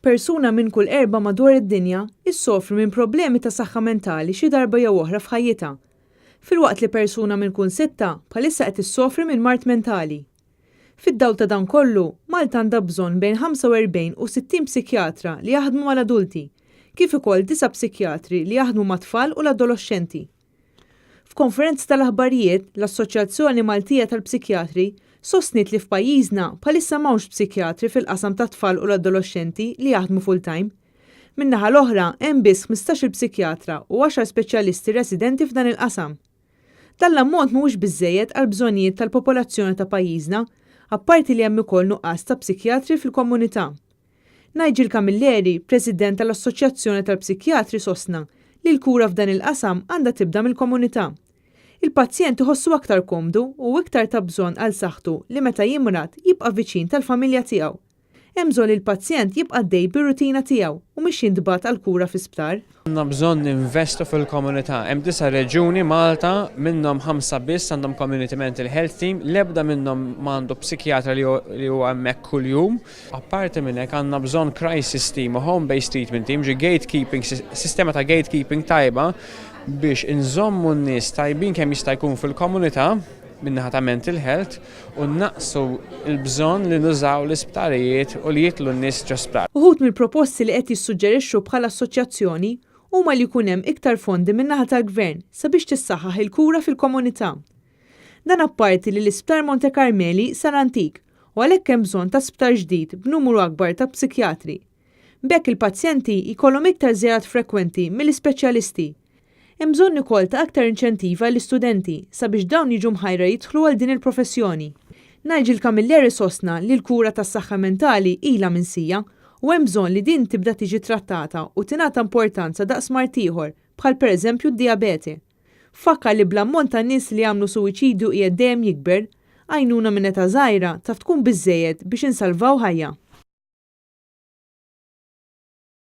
Persuna minn kull 4 madwar id-dinja issofri minn problemi ta' saħħa mentali xi darba jew oħra f'ħajjitha. Filwaqt li persuna minn kull 6 bħalissa qed issofri minn mart mentali. Fid-dawl ta' dan kollu, Malta għandha bżonn bejn 45 u 60 psikjatra li jaħdmu mal-adulti, kif ukoll 9 psikjatri li jaħdmu mat-tfal u l-adolescenti. F'konferenza tal-aħbarijiet, l-Assoċjazzjoni Maltija tal-Psikjatri sostniet li f'pajjiżna bħalissa m'hawnx psikjatri fil-qasam tat-tfal u l-adolescenti li jaħdmu full-time. Min-naħa l-oħra hemm biss 15-il psikjatra u 10 speċjalisti residenti f'dan il-qasam. Dan l-ammont mhuwiex biżżejjed għal bżonnijiet tal-popolazzjoni ta' pajjiżna, apparti li hemm ukoll nuqqas ta' psikjatri fil-komunità. Nigel Camilleri, President tal-Assoċjazzjoni tal-Psikjatri sostna li l-kura f'dan il-qasam għandha tibda mill-komunità. Il-pazjent iħossu aktar komdu u iktar ta' bżonn għal saħħtu li meta jimrad jibqa' viċin tal-familja tiegħu. Hemm bżonn li l-pazjent jibqa' dej bir-rutina tiegħu u mhix jintbagħat għal kura fi sptar. Għandna bżonn ninvestu fil-komunità. Hemm 9 reġjuni Malta minnhom 5 biss għandhom community mental health team, l-ebda minnhom m'għandu psikjatra li huwa hemmhekk kuljum. Apparti minn hekk għandna bżonn crisis team u home-based treatment team, gatekeeping, sistema ta' gatekeeping tajba biex inżommu n-nies tajbin kemm jista' jkun fil-komunità minnaħa ta' mental health u naqsu l-bżonn li nużaw l-isptarijiet u li jitlu n-nies ġo sptar. Uħud mill-proposti li qed jissuġġerixxu bħala assoċjazzjoni huma li jkun hemm iktar fondi min-naħa tal-Gvern sabiex tissaħħaħ il-kura fil-komunità. Dan apparti li l-Isptar Monte Carmeli sar antik u għalhekk hemm bżonn ta' sptar ġdid b'numru akbar ta' psikjatri. B'hekk il-pazjenti jkollhom iktar żjarat frekwenti mill-ispeċjalisti. Hemm bżonn ukoll ta' aktar inċentiva l-istudenti sabiex dawn jiġu mħajra jidħlu għal din il-professjoni. Nigel Camilleri sostna li l-kura tas-saħħa mentali ilha minsija u hemm bżonn li din tibda tiġi trattata u tingħata importanza daqs mart ieħor bħal pereżempju d-dijabete. Fakkar li bl-ammont ta' nies li jagħmlu suwiċidju qiegħed dejjem jikber, għajnuna minn età żgħira taf tkun biżżejjed biex insalvaw ħajja.